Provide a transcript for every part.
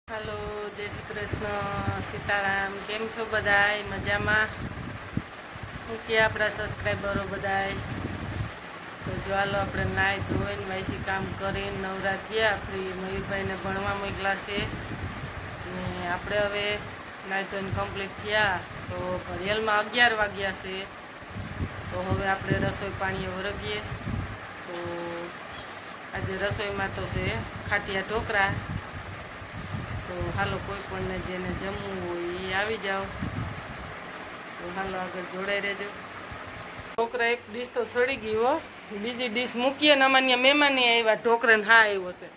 Hello जय श्री कृष्ण सीताराम केम छो बधाय मजामा हूँ क्या अपना सब्सक्राइबरो बधाय तो जो हालो अपने नाई धोईने वायसी काम करीने नवरा थया फ्री मयूरभाई ने भणवा मोकला छे ने आपणे हवे नाई धोईने कम्प्लीट थया तो घड़ियाळमां 11 वाग्या छे तो हवे आपणे रसोई पाणी वरगीए तो आज रसोईमां तो छे खाटिया ढोकरा तो हालो कोईपण ने जेने जमવું હોય એ આવી જાઓ તો હાલો આગળ જોડાઈ રહેજો ઢોકરા એક ડીશ તો સડી ગઈ હો બીજી ડીશ મૂકીએ ને અમાન્ય મહેમાન આવ્યા ઢોકરાને હા આવ્યો તે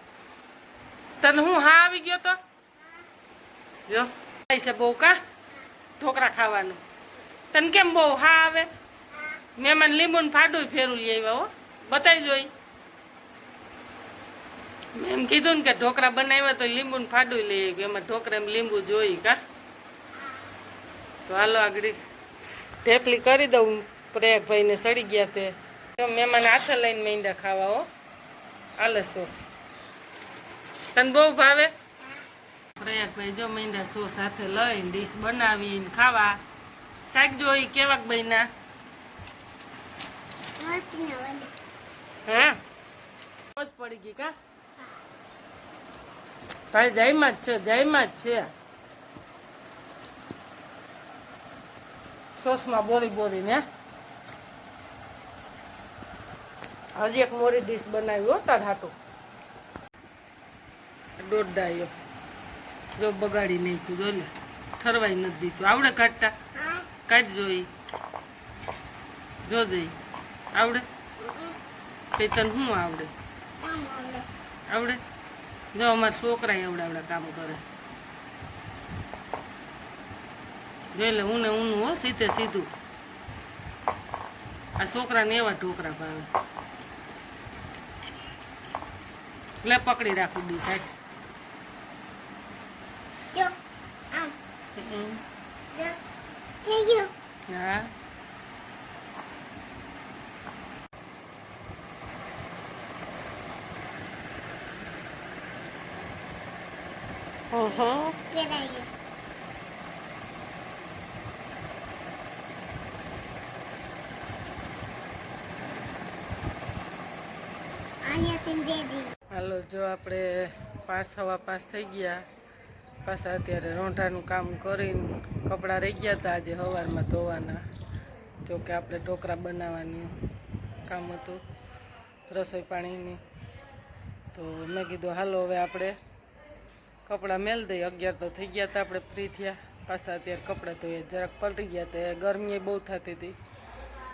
તને હું હા આવી ગયો તો જો છે બહુ કા ઢોકરા ખાવાનું તને કેમ બહુ હા આવે મહેમાન લીંબુને ફાડું ફેરું લઈ આવ્યા હો બતાવી જોઈ એમ કીધું ને કે ઢોકરા બનાવ્યા તો લીંબુ ને ફાડું લઈ ગયું એમાં ઢોકરામાં લીંબુ જોઈ કા તો હાલો આગળ ઢેપલી કરી દઉં પ્રયાગભાઈને સડી ગયા તે મહેમાન હાથે લઈને મીંડા ખાવા હો આલે સોસ તને બહુ ભાવે પ્રયાગભાઈ જો મીંડા સોસ હાથે લઈને ડીશ બનાવીને ખાવા શાક જોઈ કેવાક બન્યા હે મોજ પડી ગઈ કા ભાઈ જયમાં જ છે સોસમાં બોરી બોરી ને હજી એક મોરી ડીશ બનાવી હો તાર હાટું દોડાયો જો બગાડી નાખ્યું જો લે ઠરવાઈ નથી દીધું આવડે કાઢતા કાઢ જોઈ જો જઈ આવડે તે તને શું આવડે આવડે જો અમારા છોકરા એવડા કામ કરે જોઈ લે હું ને ઊનું હો સીધે સીધું આ છોકરાને એવા ઢોકરા ભાવે લે પકડી રાખું ડી સાઈડ હા હાલો જો આપણે 5:15 થઈ ગયા પાછા અત્યારે રોંઢાનું કામ કરીને કપડાં રહી ગયા હતા આજે સવારમાં ધોવાના જો કે આપણે ઢોકરા બનાવવાની કામ હતું રસોઈ પાણીની તો મેં કીધું હાલો હવે આપણે કપડાં મેલ દઈએ 11 તો થઈ ગયા હતા આપણે ફ્રી થયા પાછા અત્યારે કપડાં ધોઈએ જરાક પલટી ગયા તે ગરમી બહુ થતી હતી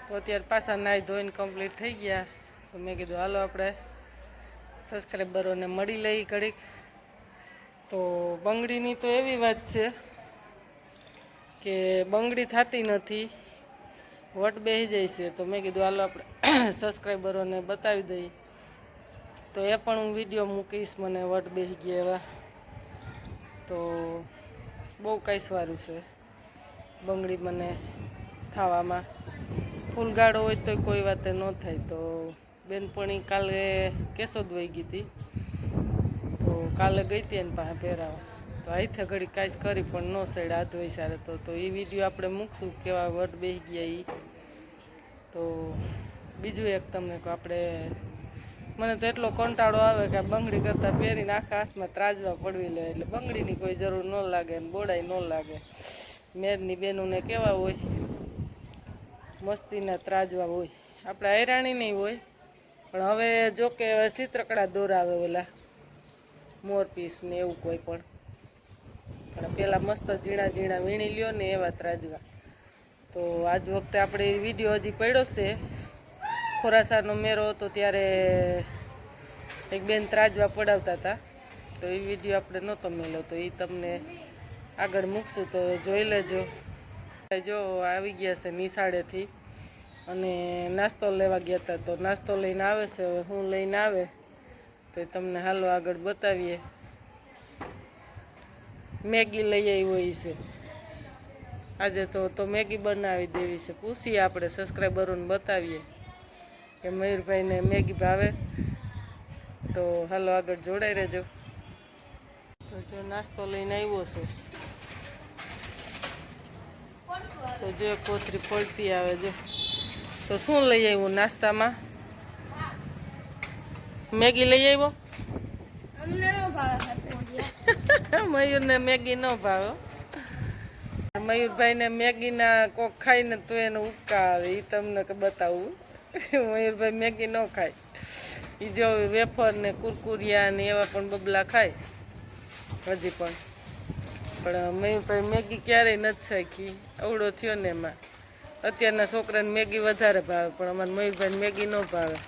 તો અત્યારે પાછા નાહી ધોઈને કમ્પ્લીટ થઈ ગયા તો મેં કીધું હાલો આપણે સબસ્ક્રાઈબરોને મળી લઈ ઘડીક તો બંગડીની તો એવી વાત છે કે બંગડી થતી નથી વટ બેસી જાય છે તો મેં કીધું હાલો આપણે સબસ્ક્રાઈબરોને બતાવી દઈએ તો એ પણ હું વિડીયો મૂકીશ મને વટ બેસી ગયા એવા તો બહુ કાંઈસવારું છે બંગડી મને થવામાં ફૂલગાળો હોય તો કોઈ વાતે ન થાય તો બેનપણી કાલે કેશોદ વહી ગઈ હતી તો કાલે ગઈ હતી એને પાસે પહેરાવા તો અહીંથી ઘડી કાંઈ કરી પણ ન સાઈડ હાથ વહી સારે તો એ વિડીયો આપણે મૂકશું કેવા વટ બેસી ગયા એ તો બીજું એક તમને કહો આપણે મને તો એટલો કંટાળો આવે કે આ બંગડી કરતાં પહેરીને આખા હાથમાં ત્રાજવા પડવી લે એટલે બંગડીની કોઈ જરૂર ન લાગે ને બોડાઈ ન લાગે મેરની બેનોને કેવા હોય મસ્તીના ત્રાજવા હોય આપણે હૈરાણી નહીં હોય પણ હવે જો કે ચિત્રકળા દોરાવે ઓલા મોરપીસ ને એવું કોઈ પણ પહેલાં મસ્ત ઝીણા ઝીણા વીણી લ્યો ને એવા ત્રાજવા તો આજ વખતે આપણે વિડીયો હજી પડ્યો છે ખોરાસાનો મેરો હતો ત્યારે એક બેન ત્રાજવા પડાવતા હતા તો એ વિડીયો આપણે નહોતો મેળ્યો તો એ તમને આગળ મૂકશું તો જોઈ લેજો જો આવી ગયા છે નિશાળેથી અને નાસ્તો લેવા ગયા હતા તો નાસ્તો લઈને આવે છે હવે હું લઈને આવે તો તમને હાલો આગળ બતાવીએ મેગી લઈ આવી હોય છે આજે તો મેગી બનાવી દેવી છે પૂછીએ આપણે સબસ્ક્રાઈબરોને બતાવીએ કે મયુરભાઈને મેગી ભાવે તો હાલો આગળ જોડાઈ રહેજો તો જો નાસ્તો લઈને આવ્યો છે. તો જો કોથરી પડતી આવે જો. તો શું લઈ આવ્યું નાસ્તામાં? મેગી લઈ આવ્યો? મયુરને મેગી ન ભાવે. મયુરભાઈને મેગીના કોક ખાઈને તો એને ઉબકા આવે. એ તમને બતાવું. મયુરભાઈ મેગી ન ખાય. એ જો વેફર ને કુરકુરિયા ને એવા પણ બબલા ખાય હજી પણ મયુરભાઈ મેગી ક્યારેય નથી શીખી. અવડો થયો ને એમાં. અત્યારના છોકરાને મેગી વધારે ભાવે પણ અમારે મયુરભાઈને મેગી ન ભાવે.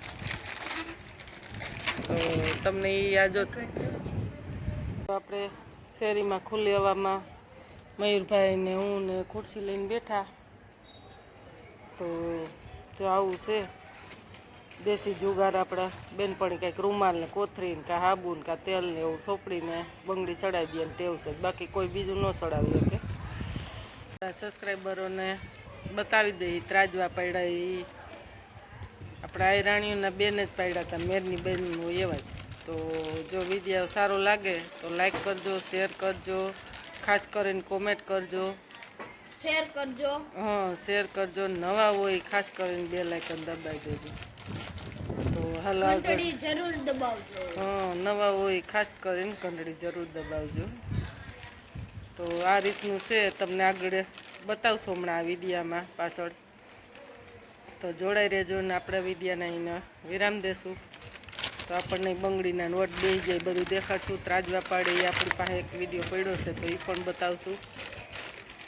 તો તમને એ યાદ આપણે શેરીમાં ખુલ્લી હવામાં મયુરભાઈ ને હું ને ખુરશી લઈને બેઠા. તો જો આવું છે દેશી જુગાર. આપણા બેનપણી કંઈક રૂમાલ ને કોથરી ને કાં હાબુ ને કાં તેલ ને એવું ચોપડીને બંગડી ચડાવી દે ને ટેવ છે. બાકી કોઈ બીજું ન ચડાવી શકે. સબસ્ક્રાઈબરોને બતાવી દઈએ ત્રાજવા પડ્યા એ આપણા આયરાણીઓના બેન જ પાડ્યા હતા. મેરની બેન એવા જ. તો જો વિડીયો સારો લાગે તો લાઈક કરજો, શેર કરજો, ખાસ કરીને કોમેન્ટ કરજો, શેર કરજો. હા શેર કરજો. નવા હોય ખાસ કરીને બેલ આઇકન દબાવી દેજો. તો હાલો ઘંટડી જરૂર દબાવજો. હા નવા હોય ખાસ કરીને ઘંટડી જરૂર દબાવજો. તો આ રીતનું છે તમને આગળ બતાવશો હમણાં આ વિડીયામાં પાછળ. તો જોડાઈ રહેજો ને આપણે વિડીયાને અહીંને વિરામ દેશું. તો આપણને બંગડીના નોટ બેસી જાય બધું દેખાડશું. ત્રાજવા પાડે એ આપણી પાસે એક વિડીયો પડ્યો છે તો એ પણ બતાવશું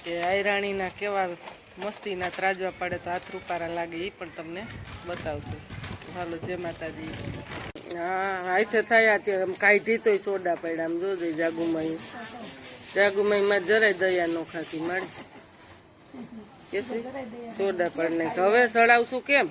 કે આયરાણીના કેવા મસ્તીના ત્રાજવા પાડે તો હાથ રૂપારા લાગે એ પણ તમને બતાવશું. હાલો જય માતાજી. હા હાથે થયા ત્યારે આમ કાઢી તોય સોડા પડ્યા. આમ જોજે જાગુમાઈમાં જરાય દયા નો ખાતી મારી કે સોડા પડ નાખ. હવે સડાવશું કેમ?